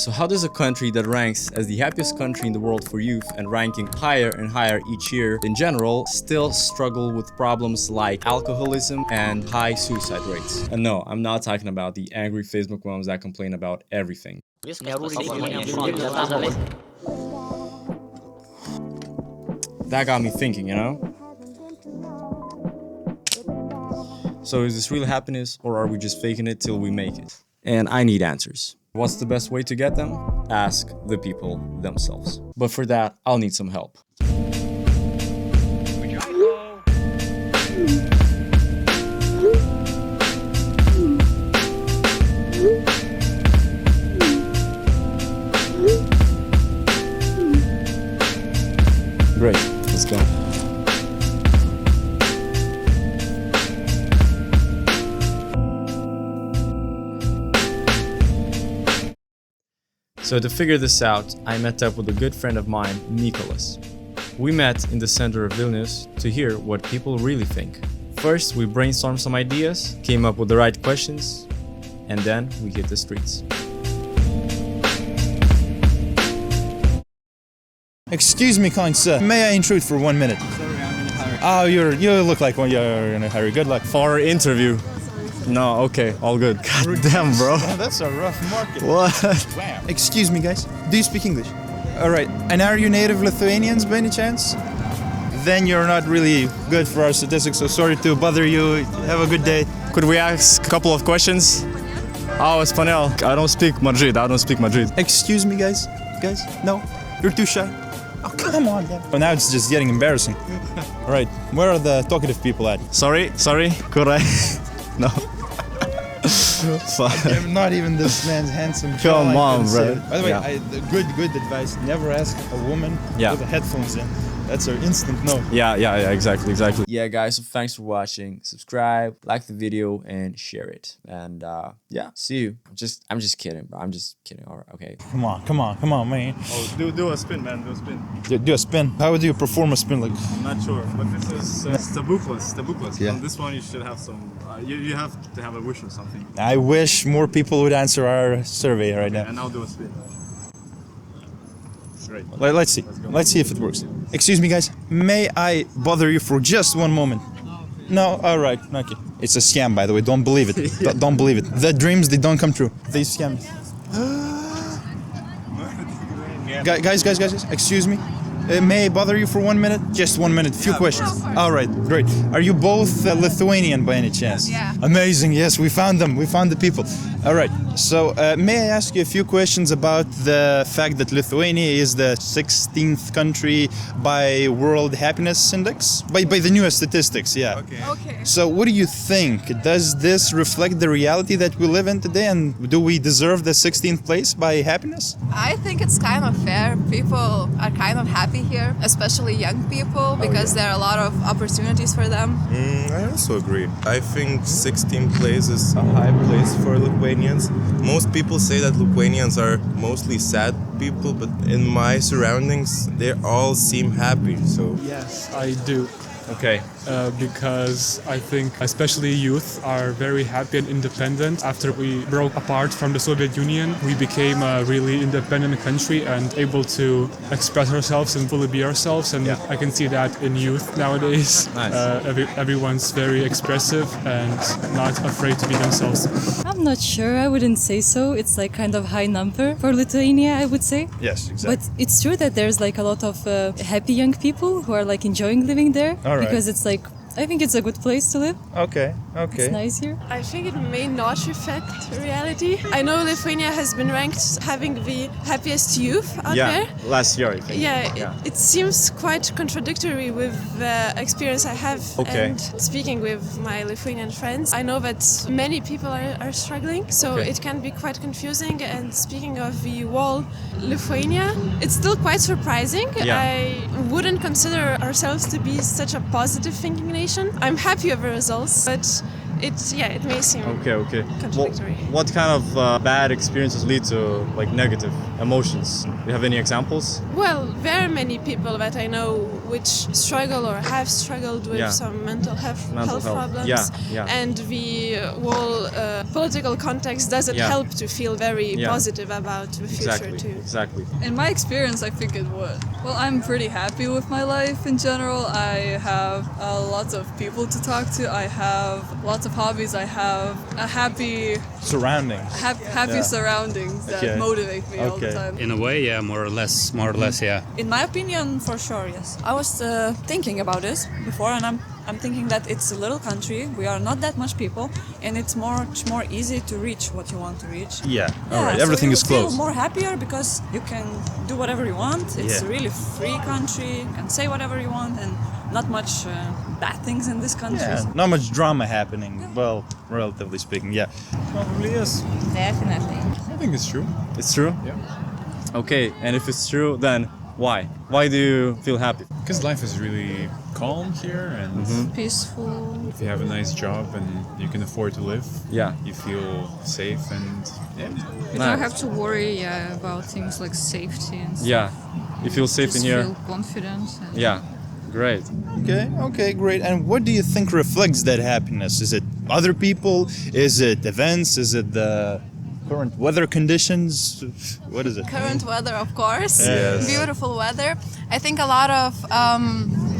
So how does a country that ranks as the happiest country in the world for youth and ranking higher and higher each year in general still struggle with problems like alcoholism and high suicide rates? And no, I'm not talking about the angry Facebook moms that complain about everything. That got me thinking, you know? So is this real happiness, or are we just faking it till we make it? And I need answers. What's the best way to get them? Ask the people themselves. But for that, I'll need some help. Great, let's go. So to figure this out, I met up with a good friend of mine, Mykolas. We met in the center of Vilnius to hear what people really think. First, we brainstormed some ideas, came up with the right questions, and then we hit the streets. Excuse me, kind sir. May I intrude for 1 minute? Sorry, I'm in a hurry. Oh, you look like one. You're in a hurry. Good luck. For our interview. No, okay, all good. God damn, bro. Oh, that's a rough market. What? Wow. Excuse me, guys. Do you speak English? All right. And are you native Lithuanians by any chance? Then you're not really good for our statistics, so sorry to bother you. Have a good day. Could we ask a couple of questions? Oh, Espanol. I don't speak Madrid. Excuse me, guys. Guys, no, you're too shy. Oh, come on, man. Well, now it's just getting embarrassing. All right. Where are the talkative people at? Sorry, could I? No. I'm not even this man's handsome. Come on, bro. By the way, Yeah. good advice. Never ask a woman Yeah. with the headphones in. That's our instant no. Yeah, exactly. Yeah, guys, so thanks for watching. Subscribe, like the video, and share it. And yeah, see you. I'm just kidding, bro. I'm just kidding. All right, okay. Come on, man. Oh, do a spin, man. Do a spin. Do a spin. How would you perform a spin like? I'm not sure, but this is Stebuklas. Yeah. On this one, you should have some. You have to have a wish or something. I wish more people would answer our survey right now. And I'll do a spin. Great. Let's see. Let's see if it works. Excuse me, guys. May I bother you for just 1 moment? No. All right. Okay. It's a scam, by the way. Don't believe it. Don't believe it. The dreams, they don't come true. They scam. Guys. Excuse me. May I bother you for 1 minute? Just 1 minute. Few questions. All right. Great. Are you both Lithuanian by any chance? Yeah. Amazing. Yes, we found them. We found the people. All right. So may I ask you a few questions about the fact that Lithuania is the 16th country by World Happiness Index? By the newest statistics, yeah. Okay. So what do you think? Does this reflect the reality that we live in today, and do we deserve the 16th place by happiness? I think it's kind of fair. People are kind of happy here, especially young people, because there are a lot of opportunities for them. I also agree. I think 16th place is a high place for Lithuanians. Most people say that Lithuanians are mostly sad people, but in my surroundings, they all seem happy, so... Yes, I do. Okay. Because I think especially youth are very happy and independent. After we broke apart from the Soviet Union, we became a really independent country and able to express ourselves and fully be ourselves. And I can see that in youth nowadays. Nice. Everyone's very expressive and not afraid to be themselves. I'm not sure. I wouldn't say so. It's like kind of high number for Lithuania, I would say. Yes, exactly. But it's true that there's like a lot of happy young people who are like enjoying living there. All right. Because it's like, I think it's a good place to live. Okay. It's nice here. I think it may not reflect reality. I know Lithuania has been ranked having the happiest youth out there. Last year, I think. Yeah, it seems quite contradictory with the experience I have. Okay. And speaking with my Lithuanian friends, I know that many people are struggling, so it can be quite confusing. And speaking of the wall, Lithuania, it's still quite surprising. I wouldn't consider ourselves to be such a positive thinking nation. I'm happy with the results, but it may seem Okay. contradictory. What kind of bad experiences lead to like negative emotions? Do you have any examples? Well, very many people that I know which struggle or have struggled with Yeah. some mental health Mental health. problems. Yeah. And the whole political context doesn't Yeah. help to feel very Yeah. positive about the future too. Exactly. In my experience, I think it would. Well, I'm pretty happy with my life in general. I have lots of people to talk to. I have lots of hobbies. I have a happy Surroundings. happy surroundings that Okay. motivate me all the Okay. time. In a way, yeah, more or less, yeah. In my opinion, for sure, yes. I was thinking about this before, and I'm thinking that it's a little country. We are not that much people, and it's much more easy to reach what you want to reach. Yeah. All right. so Everything you is close. feel more happier because you can do whatever you want. It's Yeah. a really free country. You can say whatever you want, and not much bad things in this country. Yeah. Not much drama happening. Well, relatively speaking. Yeah. Probably yes. Definitely. I think it's true. It's true? Yeah. Okay, and if it's true, then why? Why do you feel happy? Because life is really calm here, and Peaceful. if you have a nice job and you can afford to live, Yeah. you feel safe and yeah. You don't have to worry about things like safety and stuff. Yeah. You feel safe in Just here? feel confident. And Yeah. Great. Okay, great. And what do you think reflects that happiness? Is it other people? Is it events? Is it the current weather conditions? What is it? Current weather, of course. Yes. Beautiful weather. I think a lot of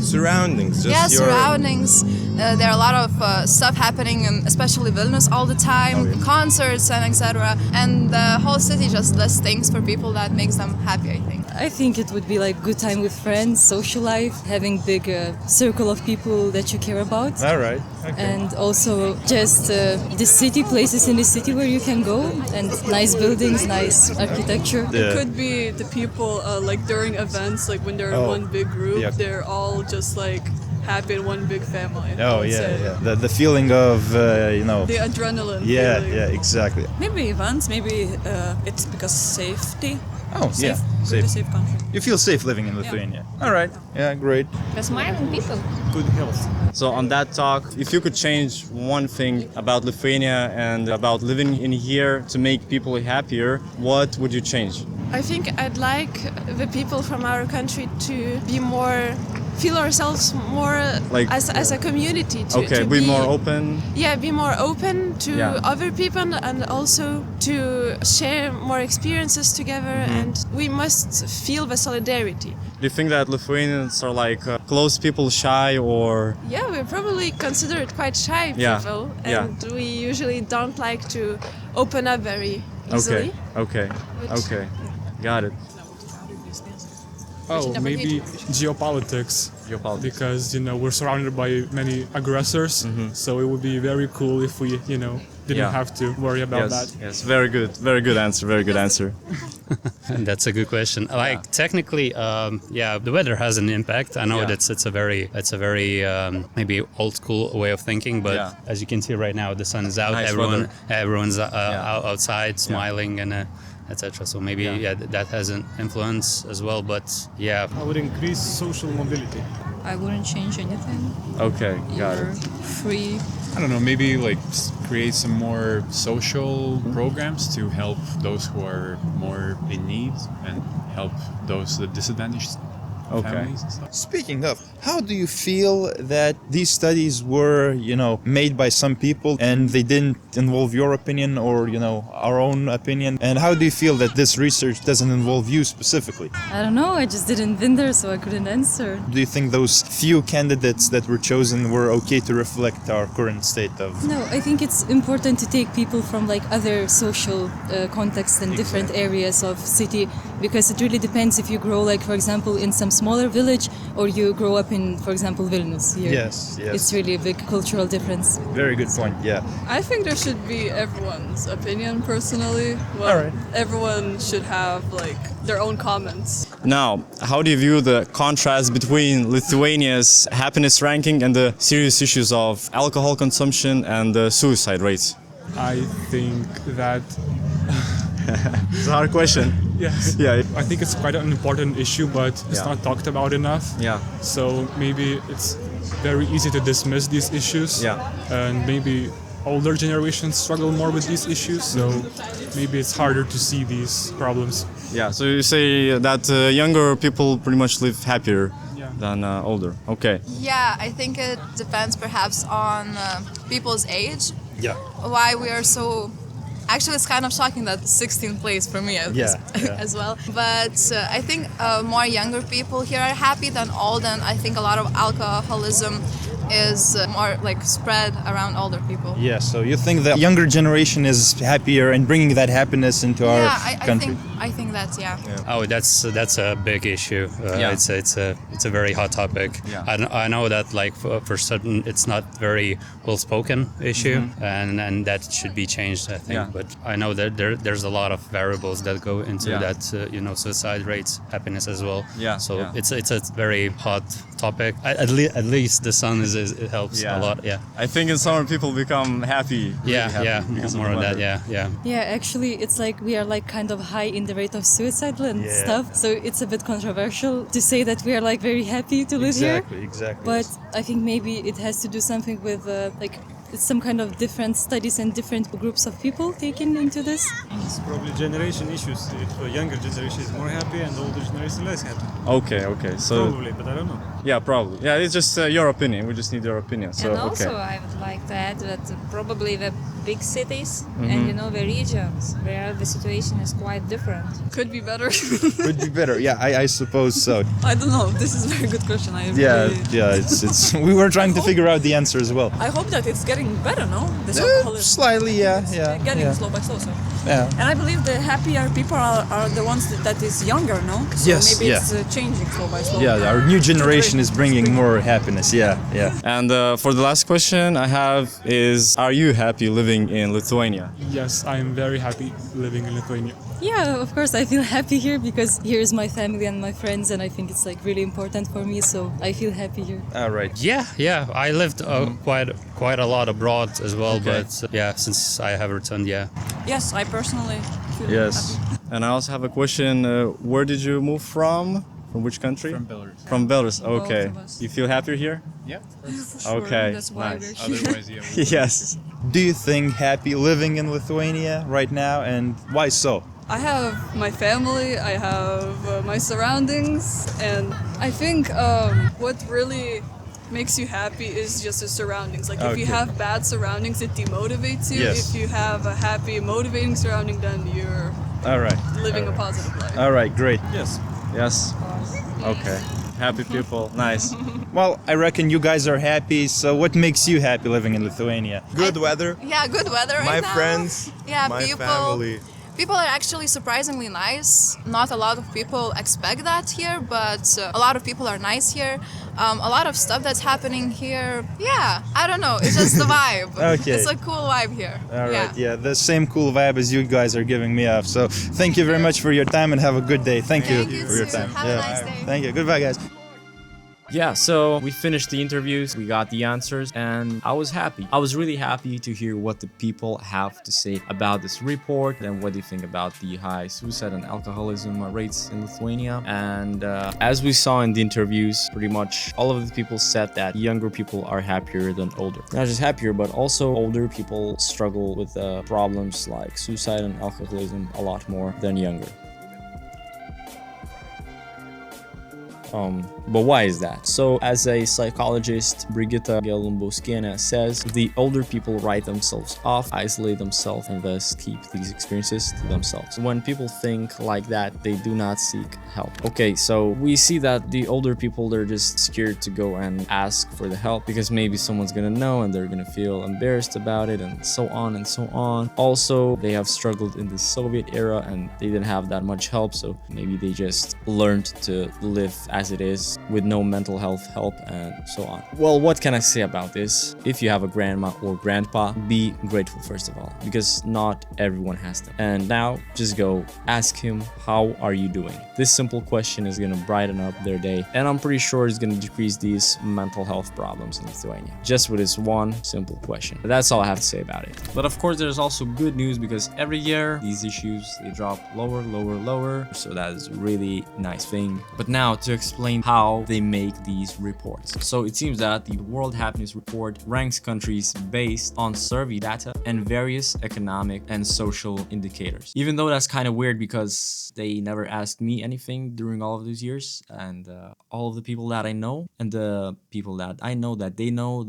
Surroundings, just your surroundings. There are a lot of stuff happening, in especially Vilnius all the time, concerts and etc. And the whole city just does things for people that makes them happy, I think. I think it would be like good time with friends, social life, having big circle of people that you care about. All right. Okay. And also just the city, places in the city where you can go, and nice buildings, nice architecture. Yeah. It could be the people like during events, like when they're in Oh, one big group, yeah. they're all just like happy in one big family. I Oh would yeah, say. yeah. The feeling of The adrenaline. Yeah, feeling. yeah, exactly. Maybe events, maybe it's because safety. Oh, Safe, yeah, really safe. safe country. You feel safe living in Lithuania. All right. Yeah, great. Smiling people. Good health. So on that talk, if you could change one thing about Lithuania and about living in here to make people happier, what would you change? I think I'd like the people from our country to be more, feel ourselves more Like- as a community. Okay, to be more open. Yeah, be more open to Yeah. other people and also to share more experiences together. And we must feel the solidarity. Do you think that Lithuanians are like close people, shy, or Yeah, we're probably considered quite shy Yeah, people, yeah. and we usually don't like to open up very easily. Okay, Which- got it. Oh, maybe geopolitics. Geopolitics. Because, we're surrounded by many aggressors. So it would be very cool if we, didn't Yeah. have to worry about that. Yes, very good answer, very good answer. That's a good question. Like technically, the weather has an impact. I know Yeah. it's a very maybe old school way of thinking, but Yeah. as you can see right now, the sun is out. Nice Everyone's Yeah. outside smiling and etc. So maybe that has an influence as well. But yeah, I would increase social mobility. I wouldn't change anything. Okay, got You're it. free. I don't know, maybe like create some more social programs to help those who are more in need and help those the disadvantaged families and stuff. Speaking of, how do you feel that these studies were, made by some people and they didn't involve your opinion or, our own opinion? And how do you feel that this research doesn't involve you specifically? I don't know, I just didn't been there, so I couldn't answer. Do you think those few candidates that were chosen were okay to reflect our current state of... No, I think it's important to take people from like other social contexts and different areas of city, because it really depends if you grow like, for example, in some smaller village or you grow up in, for example, Vilnius here. Yes. It's really a big cultural difference. Very good point, yeah. I think there should be everyone's opinion personally. Well, All right. everyone should have like their own comments. Now, how do you view the contrast between Lithuania's happiness ranking and the serious issues of alcohol consumption and the suicide rates? I think that It's a hard question. yes. Yeah. I think it's quite an important issue, but it's Yeah. not talked about enough. Yeah. So maybe it's very easy to dismiss these issues. Yeah. And maybe older generations struggle more with these issues, so maybe it's harder to see these problems. Yeah, so you say that younger people pretty much live happier Yeah. than older. Okay. Yeah, I think it depends perhaps on people's age. Yeah. Why we are so. Actually, it's kind of shocking that 16th place for me as well. But I think more younger people here are happy than old, and I think a lot of alcoholism is more like spread around older people. Yeah, so you think the younger generation is happier and bringing that happiness into our country? I think that's Oh, that's a big issue. Yeah. It's a very hot topic. Yeah. I know that like for certain it's not very well spoken issue, and that should be changed. I think, Yeah. but I know that there's a lot of variables that go into Yeah. that. Suicide rates, happiness as well. Yeah, So yeah. it's a very hot topic. At least the sun it helps a lot. Yeah. I think in summer people become happy. really happy Yeah. because of More the of that. weather. Yeah. Yeah, actually, it's like we are like kind of high in the rate of suicide and stuff. So it's a bit controversial to say that we are like very happy to live here. Exactly. But I think maybe it has to do something with like it's some kind of different studies and different groups of people taken into this. It's probably generation issues. If a younger generation is more happy and older generation less happy. Okay. So Probably, but I don't know. yeah, probably. Yeah, it's just your opinion. We just need your opinion. So And also, okay. I would like to add that probably the big cities and the regions where the situation is quite different. Could be better. Could be better. Yeah, I suppose so. I don't know. This is a very good question. It's we were trying to figure out the answer as well. I hope that it's getting better, no? This alcoholism. Slightly, Getting slow by slow, so. Yeah. And I believe the happier people are the ones that is younger, no? So Yes, maybe yeah. it's changing slow by slow. Yeah, our new generation is bringing more happiness. Yeah. And for the last question I have is, are you happy living in Lithuania? Yes, I am very happy living in Lithuania. Yeah, of course, I feel happy here because here is my family and my friends, and I think it's like really important for me. So I feel happy here. All right. Yeah. I lived quite a lot abroad as well, Okay. but since I have returned, Yes, I personally feel Yes. happy. And I also have a question. Where did you move from? From which country? From Belarus. From Belarus. Okay. of us. You feel happier here? Yeah. Okay. That's why nice. we're here. Otherwise, yeah. we- Yes. Do you think happy living in Lithuania right now, and why so? I have my family, I have my surroundings, and I think what really makes you happy is just the surroundings. Like if you Okay. have bad surroundings, it demotivates you. Yes. If you have a happy, motivating surrounding, then you're All right. living a positive life. All right. Great. Yes. Yes. Okay. Happy people. Nice. Well, I reckon you guys are happy. So, what makes you happy living in Lithuania? Good weather, Yeah, good weather right my now. friends, Yeah, my people. family. People are actually surprisingly nice. Not a lot of people expect that here, but a lot of people are nice here. A lot of stuff that's happening here. Yeah, I don't know. It's just the vibe. Okay. It's a cool vibe here. All right. Yeah, the same cool vibe as you guys are giving me off. So, thank you very much for your time and have a good day. Thank you for your too. time. Have a nice day. Thank you. Goodbye, guys. Yeah, so we finished the interviews, we got the answers, and I was happy. I was really happy to hear what the people have to say about this report and what they think about the high suicide and alcoholism rates in Lithuania. And as we saw in the interviews, pretty much all of the people said that younger people are happier than older. Not just happier, but also older people struggle with problems like suicide and alcoholism a lot more than younger. But why is that? So, as a psychologist, Brigitta Gelumbauskienė says, the older people write themselves off, isolate themselves, and thus keep these experiences to themselves. When people think like that, they do not seek help. Okay, so we see that the older people, they're just scared to go and ask for the help because maybe someone's gonna know and they're gonna feel embarrassed about it, and so on and so on. Also, they have struggled in the Soviet era and they didn't have that much help, so maybe they just learned to live as it is with no mental health help and so on. Well, what can I say about this? If you have a grandma or grandpa, be grateful first of all, because not everyone has them. And now just go ask him, how are you doing? This simple question is gonna brighten up their day, and I'm pretty sure it's gonna decrease these mental health problems in Lithuania. Just with this one simple question. That's all I have to say about it. But of course, there's also good news, because every year these issues, they drop lower, so that is a really nice thing. But now to explain how they make these reports. So it seems that the World Happiness Report ranks countries based on survey data and various economic and social indicators. Even though that's kind of weird because they never asked me anything during all of these years, and all of the people that I know and the people that I know that they know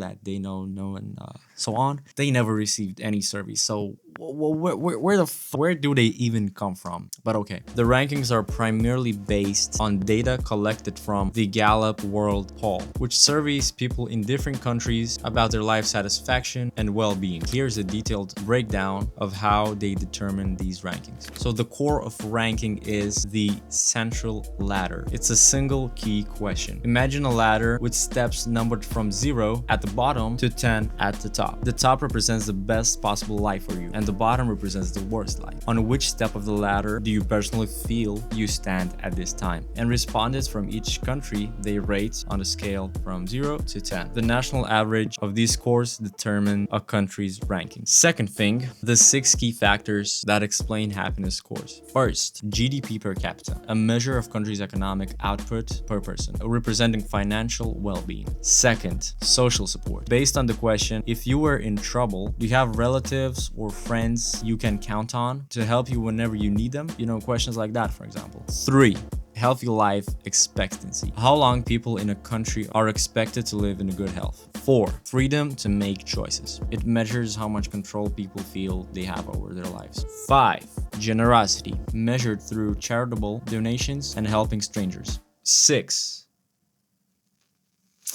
and so on, they never received any surveys. So where do they even come from? But okay, the rankings are primarily based on data collected from the Gallup World Poll, which surveys people in different countries about their life satisfaction and well-being. Here's a detailed breakdown of how they determine these rankings. So the core of ranking is the central ladder. It's a single key question. Imagine a ladder with steps numbered from 0 at the bottom to 10 at the top. The top represents the best possible life for you, and the bottom represents the worst life. On which step of the ladder do you personally feel you stand at this time? And respondents from each country, they rate on a scale from 0 to 10. The national average of these scores determine a country's ranking. Second thing, the 6 key factors that explain happiness scores. First, GDP per capita, a measure of country's economic output per person, representing financial well-being. Second, social support. Based on the question, if you were in trouble, do you have relatives or friends you can count on to help you whenever you need them? You know, questions like that, for example. 3. Healthy life expectancy. How long people in a country are expected to live in good health. 4. Freedom to make choices. It measures how much control people feel they have over their lives. 5. Generosity, measured through charitable donations and helping strangers. 6.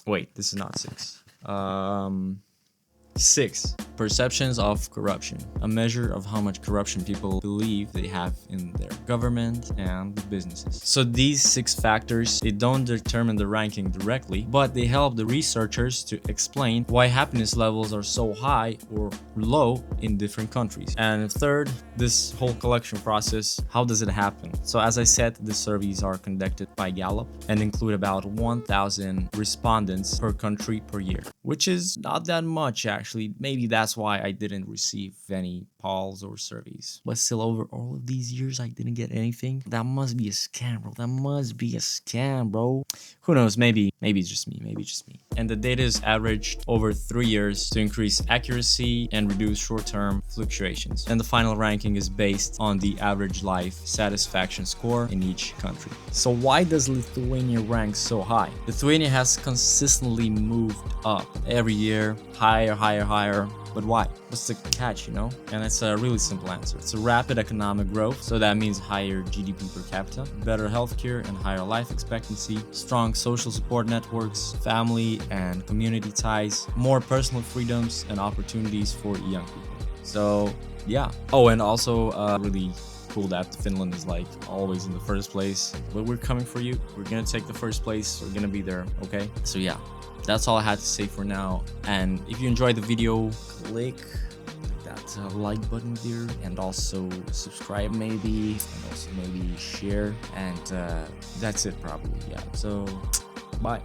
Wait, this is not 6. 6. Perceptions of corruption, a measure of how much corruption people believe they have in their government and businesses. So these 6 factors, they don't determine the ranking directly, but they help the researchers to explain why happiness levels are so high or low in different countries. And third, this whole collection process, how does it happen? So as I said, the surveys are conducted by Gallup and include about 1,000 respondents per country per year, which is not that much actually. Maybe that's why I didn't receive any polls or surveys. But still, over all of these years, I didn't get anything. That must be a scam, bro. That must be a scam, bro. Who knows? Maybe it's just me. Maybe it's just me. And the data is averaged over 3 years to increase accuracy and reduce short-term fluctuations. And the final ranking is based on the average life satisfaction score in each country. So why does Lithuania rank so high? Lithuania has consistently moved up every year, higher. But why? What's the catch, you know? And it's a really simple answer. It's a rapid economic growth, so that means higher GDP per capita, better healthcare and higher life expectancy, strong social support networks, family and community ties, more personal freedoms and opportunities for young people. So, yeah. Oh, and also really cool that Finland is like always in the first place. But we're coming for you. We're gonna take the first place. We're gonna be there, okay? So yeah. That's all I had to say for now. And if you enjoyed the video, click that like button there, and also subscribe maybe, and also maybe share, and that's it probably. Yeah, so bye.